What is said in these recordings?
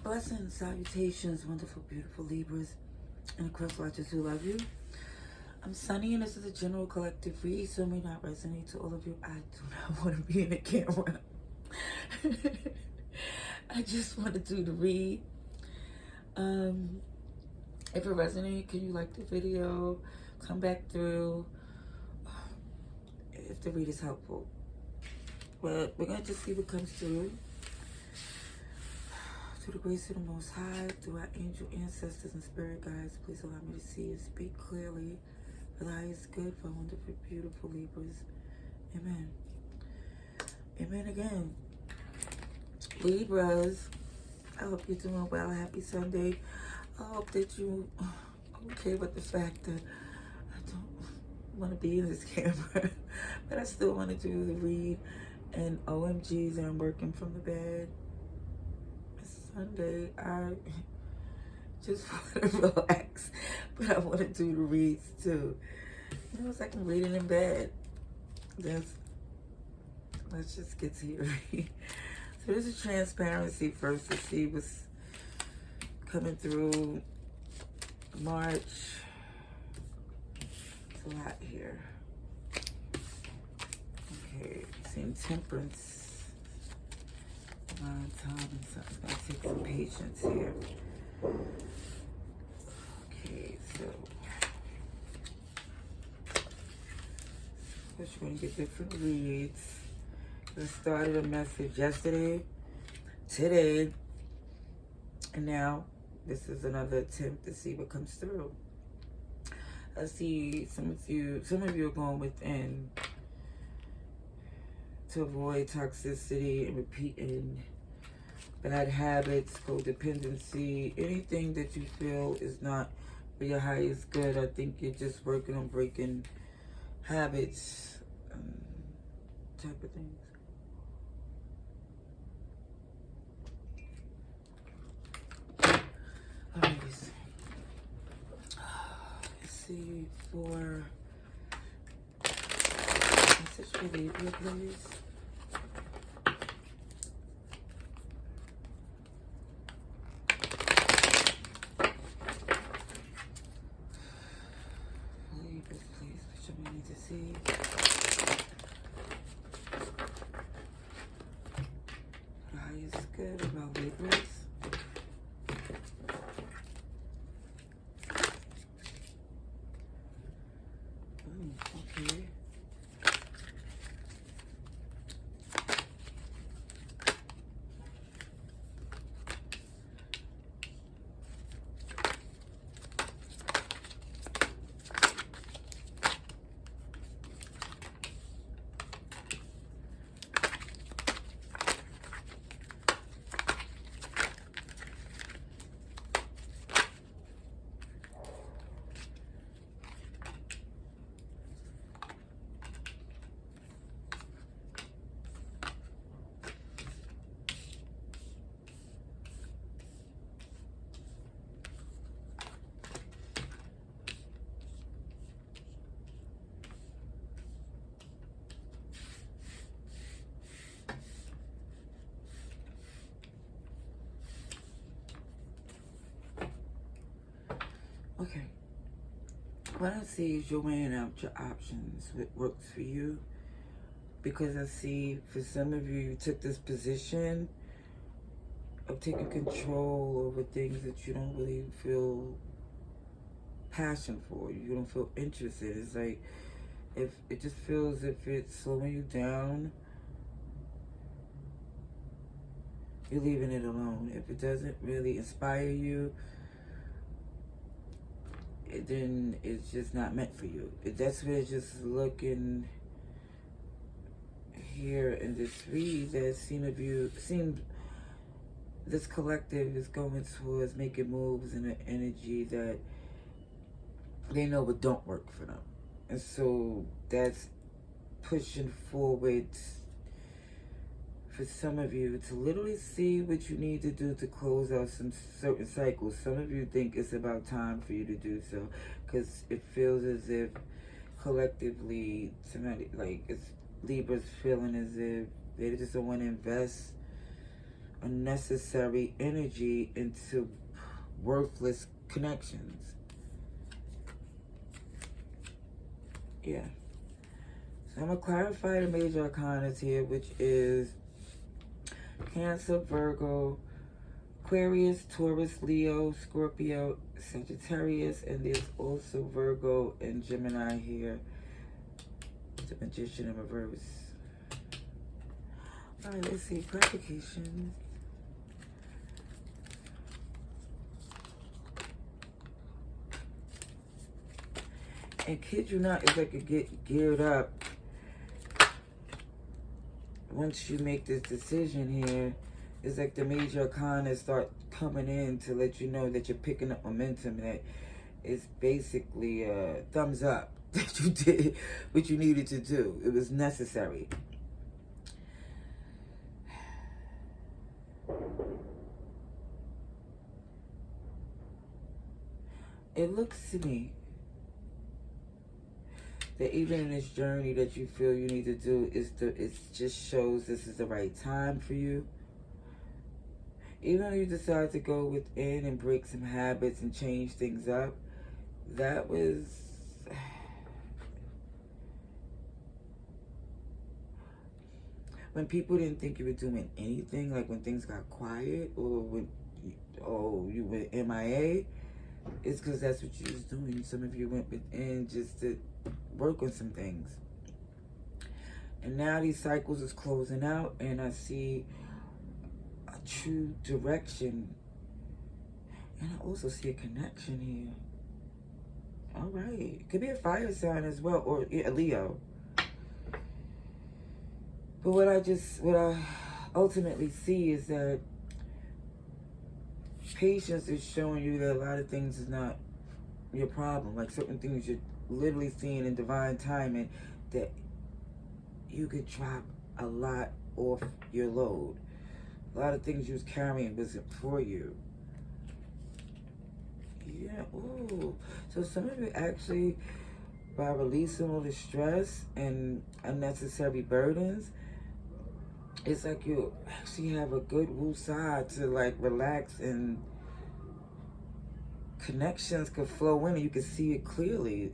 Blessings, salutations, wonderful, beautiful Libras and cross watchers who love you. I'm Sunny, and this is a general collective read, so it may not resonate to all of you. I do not want to be in the camera. I just want to do the read. If it resonates, can you like the video? Come back through if the read is helpful. But we're going to just see what comes through. Through the grace of the Most High, through our angel ancestors and spirit guides, please allow me to see and speak clearly for the highest good for wonderful, beautiful Libras. Amen. Amen again. Libras, I hope you're doing well. Happy Sunday. I hope that you are okay with the fact that I don't want to be in this camera, but I still want to do the read. And OMGs, I'm working from the bed. Sunday, I just want to relax, but I want to do the reads too. You know, it's like I'm reading in bed. Let's just get to your read. So this is transparency first to see what's coming through March. It's a lot here. Okay, seeing temperance. Time and something's gonna take some patience here. Okay, so first you're gonna get different reads. I started a message yesterday, today, and now this is another attempt to see what comes through. I see some of you are going within to avoid toxicity and repeating bad habits, codependency, anything that you feel is not for your highest good. I think you're just working on breaking habits, type of things. Alright, let's see for message for Libra, please. Good about Libras. Okay. Okay. What I see is you're weighing out your options, what works for you. Because I see for some of you, you took this position of taking control over things that you don't really feel passion for. You don't feel interested. It's like, if it just feels as if it's slowing you down, you're leaving it alone. If it doesn't really inspire you, then it's just not meant for you. That's where it's just looking here in this read that seemed this collective is going towards making moves in an energy that they know what don't work for them. And so that's pushing forward for some of you to literally see what you need to do to close out some certain cycles. Some of you think it's about time for you to do so, because it feels as if collectively somebody, like, it's Libra's feeling as if they just don't want to invest unnecessary energy into worthless connections. Yeah. So I'm going to clarify the major arcanas here, which is Cancer, Virgo, Aquarius, Taurus, Leo, Scorpio, Sagittarius, and there's also Virgo and Gemini here. The Magician in reverse. Alright, let's see. Clarification. And kid you not, if I could get geared up, once you make this decision here, it's like the major arcana start coming in to let you know that you're picking up momentum, that it's basically a thumbs up that you did what you needed to do. It was necessary. It looks to me that even in this journey that you feel you need to do, it just shows this is the right time for you. Even when you decide to go within and break some habits and change things up, that was... when people didn't think you were doing anything, like when things got quiet or when you went MIA, it's because that's what you was doing. Some of you went within just to work on some things. And now these cycles is closing out, and I see a true direction. And I also see a connection here. All right. It could be a fire sign as well, or a Leo. But what I ultimately see is that patience is showing you that a lot of things is not your problem. Like certain things you're literally seeing in divine timing, that you could drop a lot off your load. A lot of things you was carrying wasn't for you. Yeah, ooh. So some of you actually, by releasing all the stress and unnecessary burdens, it's like you actually have a good woosah to like relax, and connections could flow in and you can see it clearly.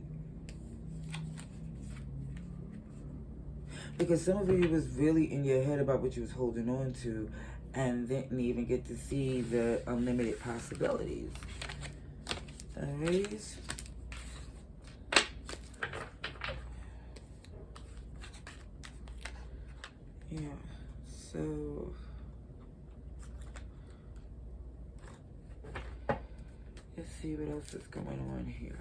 Because some of you was really in your head about what you was holding on to and didn't even get to see the unlimited possibilities. Alright. Yeah. So let's see what else is going on here.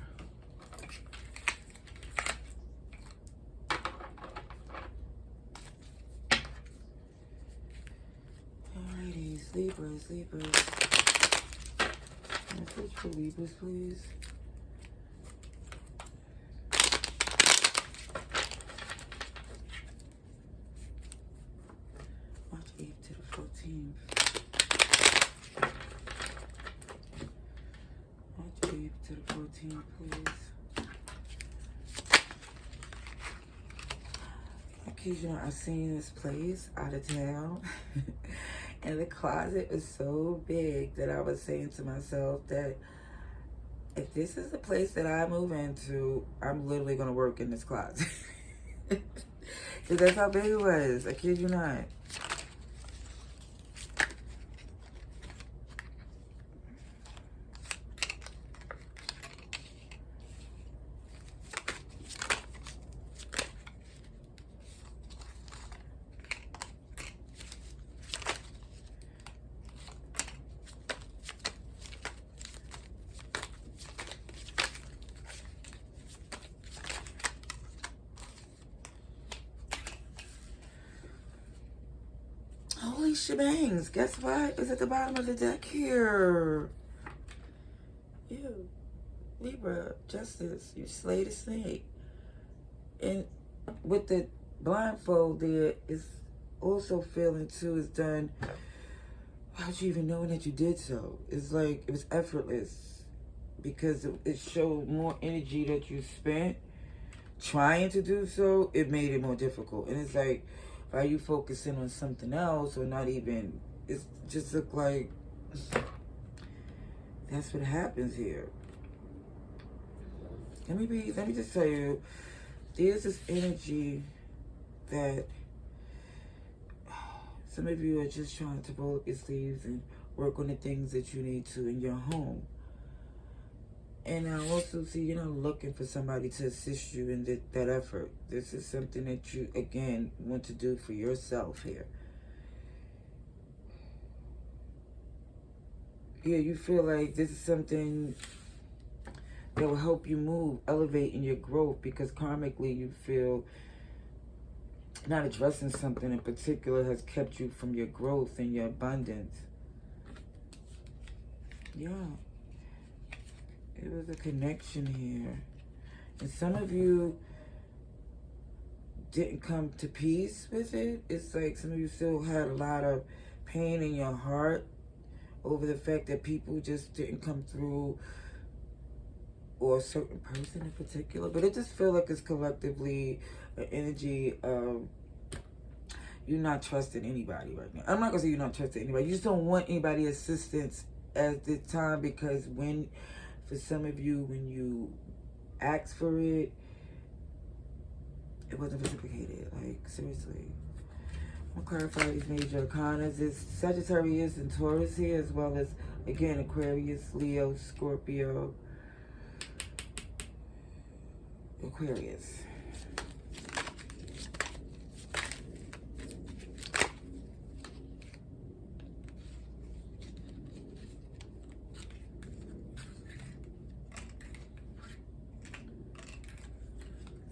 Alrighties, Libras. Message for Libras, please. March 8th to the 14th. March 8th to the 14th, please. Occasionally, I've seen this place out of town. And the closet is so big that I was saying to myself that if this is the place that I move into, I'm literally going to work in this closet. Because that's how big it was. I kid you not. Holy shebangs. Guess what? It's at the bottom of the deck here. You, Libra, Justice, you slayed a snake. And with the blindfold there, it's also feeling too is done. How'd you even know that you did so? It's like it was effortless because it showed more energy that you spent trying to do so. It made it more difficult. And it's like, are you focusing on something else or not even It's just look like that's what happens here. Let me just tell you, there's this energy that some of you are just trying to roll up your sleeves and work on the things that you need to in your home. And I also see you're not looking for somebody to assist you in that effort. This is something that you, again, want to do for yourself here. Yeah, you feel like this is something that will help you move, elevate in your growth, because karmically you feel not addressing something in particular has kept you from your growth and your abundance. Yeah. It was a connection here. And some of you didn't come to peace with it. It's like some of you still had a lot of pain in your heart over the fact that people just didn't come through, or a certain person in particular. But it just feels like it's collectively an energy of you not trusting anybody right now. I'm not going to say you're not trusting anybody. You just don't want anybody's assistance at this time, because for some of you, when you asked for it, it wasn't reciprocated. Like, seriously. I'm going to clarify these major arcanas. It's Sagittarius and Taurus here, as well as, again, Aquarius, Leo, Scorpio, Aquarius.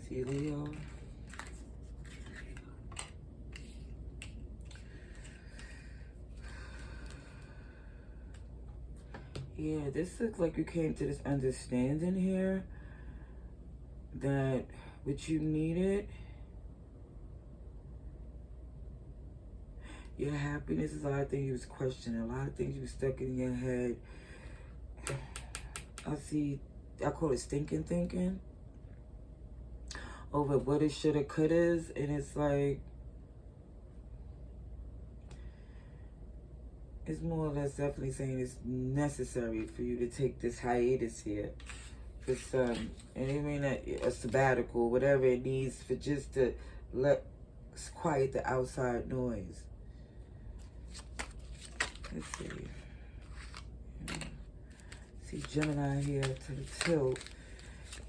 See, Leo. Yeah, this looks like you came to this understanding here that what you needed, your happiness, is a lot of things you was questioning, a lot of things you was stuck in your head. I call it stinking thinking over what it shoulda, couldas, and it's like, it's more or less definitely saying it's necessary for you to take this hiatus here for some, and I mean a sabbatical, whatever it needs, for just to quiet the outside noise. Let's see. Yeah. See Gemini here to the tilt.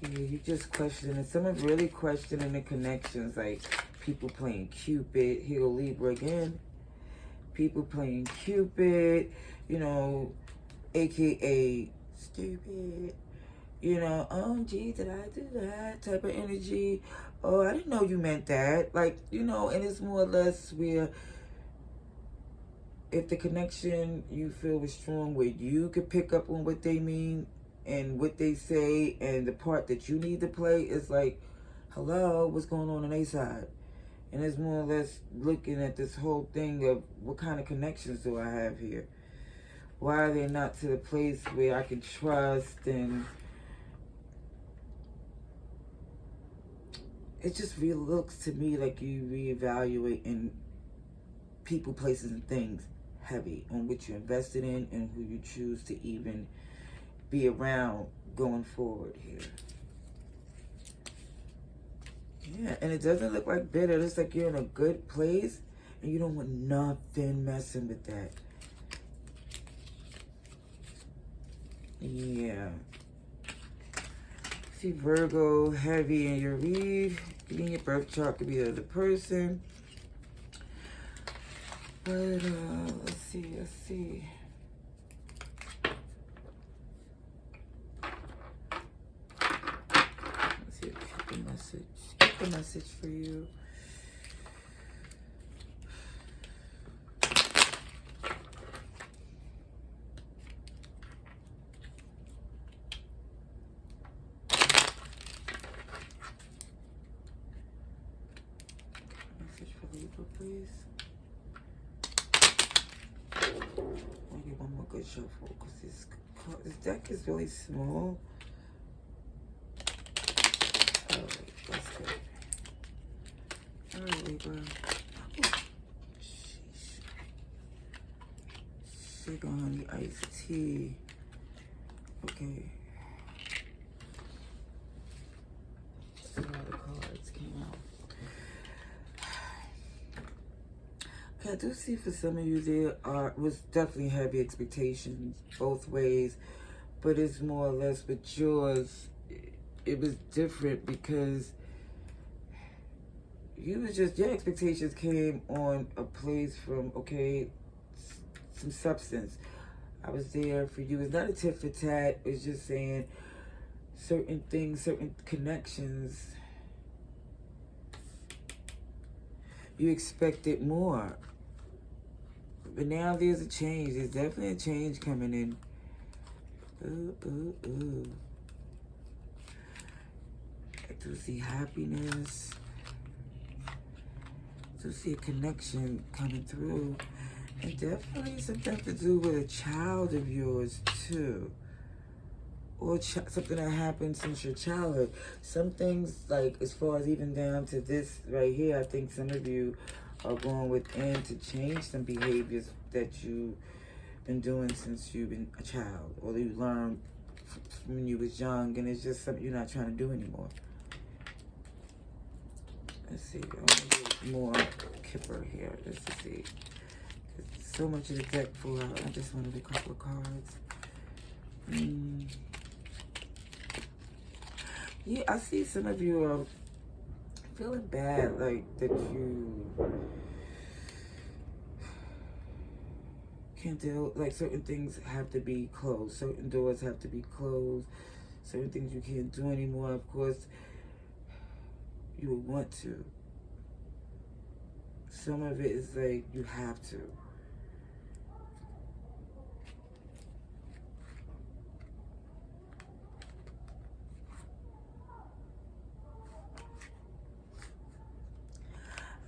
Yeah, you just questioning, someone really questioning the connections, like people playing Cupid. Here, Libra again. People playing Cupid, you know, aka stupid, you know, oh gee, did I do that type of energy? Oh, I didn't know you meant that. Like, you know, and it's more or less where if the connection you feel was strong, where you could pick up on what they mean and what they say, and the part that you need to play is like, hello, what's going on their side? And it's more or less looking at this whole thing of what kind of connections do I have here? Why are they not to the place where I can trust? And it just really looks to me like you reevaluating people, places, and things heavy on what you invested in and who you choose to even be around going forward here. Yeah, and it doesn't look like bitter. It looks like you're in a good place and you don't want nothing messing with that. Yeah. See Virgo heavy in your read. Could be in your birth chart, could be the other person. But let's see. Let's see if you message. A message for you. Message for Libra, please. I'll get one more good shuffle, because this deck is really small. Alright, that's good. Alright, Libra. Oh, sheesh. like a honey iced tea. Okay. See how the cards came out. Okay, I do see for some of you was definitely heavy expectations both ways, but it's more or less with yours, it was different because your expectations came on a place from, okay, some substance. I was there for you. It's not a tit for tat. It's just saying certain things, certain connections. You expected more. But now there's a change. There's definitely a change coming in. Ooh, ooh, ooh. I do see happiness. I do see a connection coming through. And definitely something to do with a child of yours, too. Or something that happened since your childhood. Some things, like, as far as even down to this right here, I think some of you are going within to change some behaviors that you've been doing since you've been a child. Or you learned when you was young, and it's just something you're not trying to do anymore. Let's see. I want to get more Kipper here. Let's just see. So much of the deck full out. I just wanted a couple of cards. Yeah, I see some of you are feeling bad, like that you can't deal, like certain things have to be closed. Certain doors have to be closed. Certain things you can't do anymore. Of course, you would want to. Some of it is like you have to.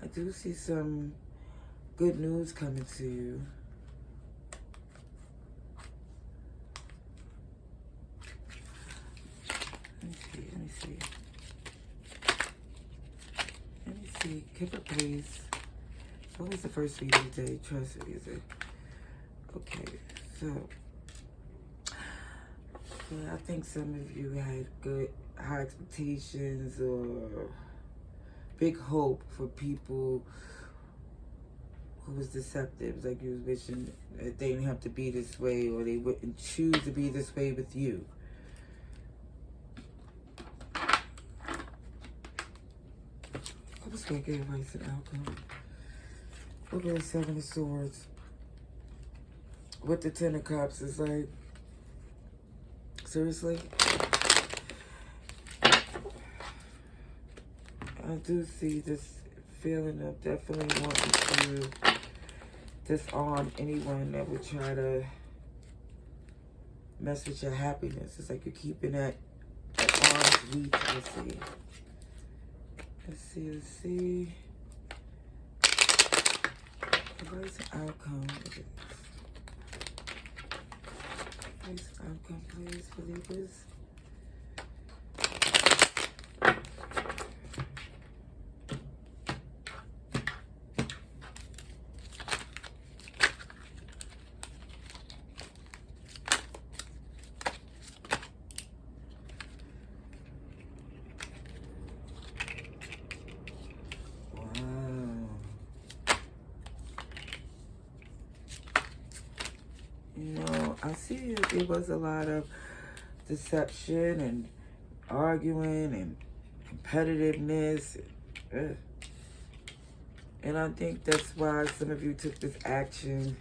I do see some good news coming to you. Let me see. Kipper, please. It's always the first read of the day. Trust me, is it? Okay, so yeah, I think some of you had good high expectations or big hope for people who was deceptive, like you was wishing that they didn't have to be this way, or they wouldn't choose to be this way with you. I was gonna get advice and outcome. Look at the Seven of Swords. With the Ten of Cups, it's like, seriously? I do see this feeling of definitely wanting to disarm anyone that would try to mess with your happiness. It's like you're keeping that at arm's reach. Let's see. Advice and outcome. Advice and outcome, please, for Libras. I see there was a lot of deception and arguing and competitiveness. And I think that's why some of you took this action.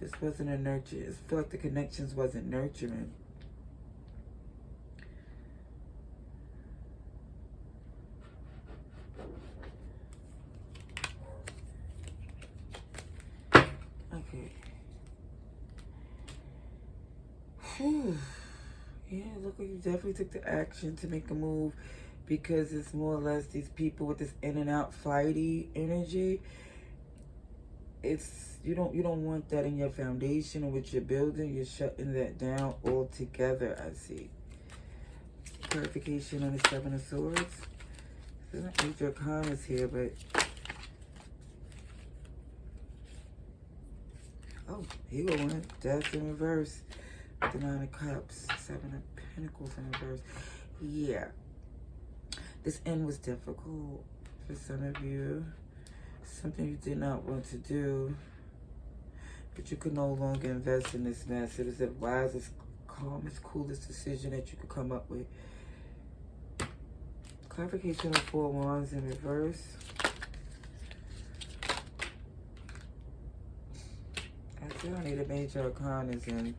This wasn't a nurture. I feel like the connections wasn't nurturing. Yeah, look like you definitely took the action to make a move, because it's more or less these people with this in and out flighty energy. It's you don't want that in your foundation or with your building. You're shutting that down altogether. I see. Clarification on the Seven of Swords. There's not major arcanas here, but... Oh, here we go. Death in reverse. The Nine of Cups. Seven of Pentacles in reverse. Yeah. This end was difficult for some of you. Something you did not want to do. But you could no longer invest in this mess. It is the wisest, calmest, coolest decision that you could come up with. Clarification of Four Wands in reverse. I still need a major arcanas in.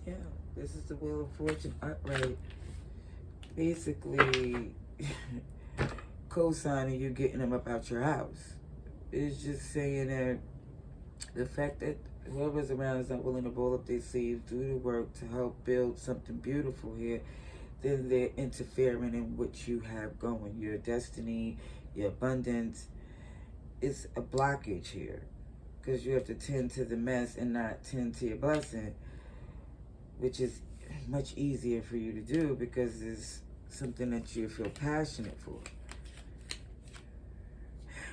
Yeah, this is the Wheel of Fortune upright. Basically, co-signing you getting them up out your house. It's just saying that the fact that whoever's around is not willing to roll up their sleeves, do the work to help build something beautiful here, then they're interfering in what you have going. Your destiny, your abundance. It's a blockage here because you have to tend to the mess and not tend to your blessing, which is much easier for you to do because it's something that you feel passionate for.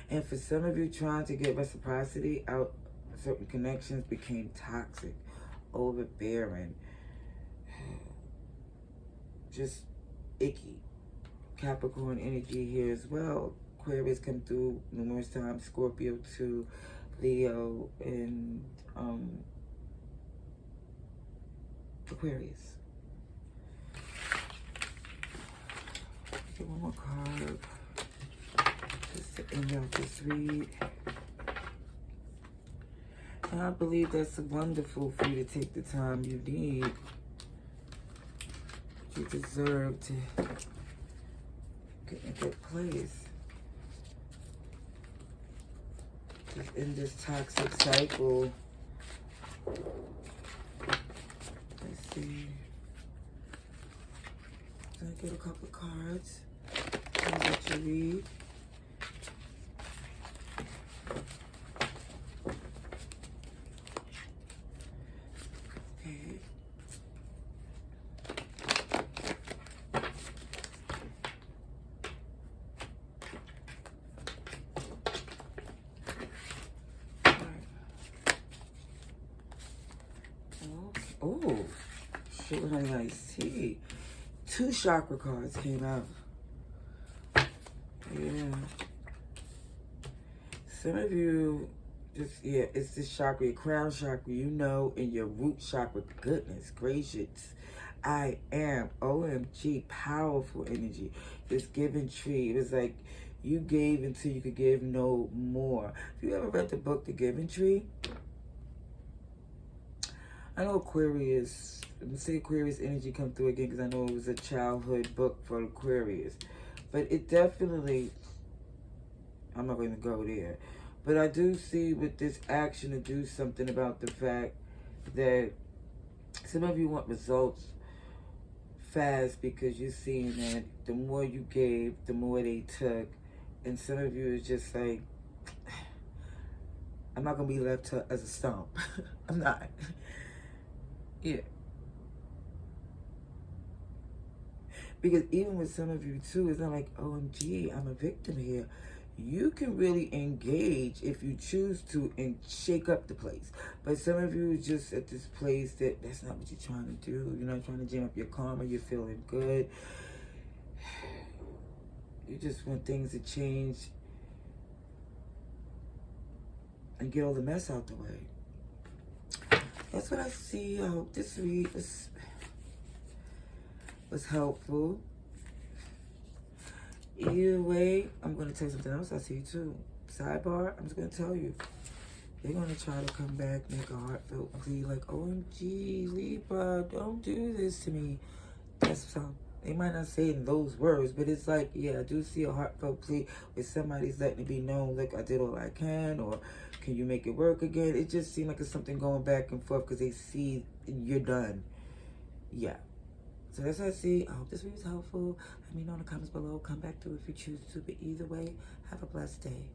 And for some of you trying to get reciprocity out, certain connections became toxic, overbearing, just icky. Capricorn energy here as well. Aquarius come through numerous times. Scorpio too, Leo, and Aquarius. Get one more card. Just to end out this read. And I believe that's wonderful for you to take the time you need. You deserve to get in a good place. Just in this toxic cycle. Let's see. Can I get a couple of cards? And let you read. Okay. Oh, shit, what I see. 2 chakra cards came out. Yeah. Some of you just, yeah, it's this chakra, your crown chakra, you know, and your root chakra. Goodness gracious. I am. OMG. Powerful energy. This giving tree. It was like you gave until you could give no more. Have you ever read the book, The Giving Tree? I know Aquarius, let me say Aquarius energy come through again because I know it was a childhood book for Aquarius. But it definitely, I'm not going to go there. But I do see with this action to do something about the fact that some of you want results fast because you're seeing that the more you gave, the more they took. And some of you is just like, I'm not going to be left as a stump. I'm not. Yeah. Because even with some of you too, it's not like, OMG, I'm a victim here. You can really engage if you choose to and shake up the place. But some of you are just at this place that that's not what you're trying to do. You're not trying to jam up your karma. You're feeling good. You just want things to change and get all the mess out the way. That's what I see. I hope this read was helpful. Either way, I'm going to tell you something else I see too. Sidebar, I'm just going to tell you. They're going to try to come back, make a heartfelt plea like, OMG, Libra, don't do this to me. That's so. They might not say it in those words, but it's like, yeah, I do see a heartfelt plea where somebody's letting it be known, like, I did all I can, or can you make it work again? It just seems like it's something going back and forth because they see you're done. Yeah. So that's what I see. I hope this video was helpful. Let me know in the comments below. Come back to it if you choose to. But either way, have a blessed day.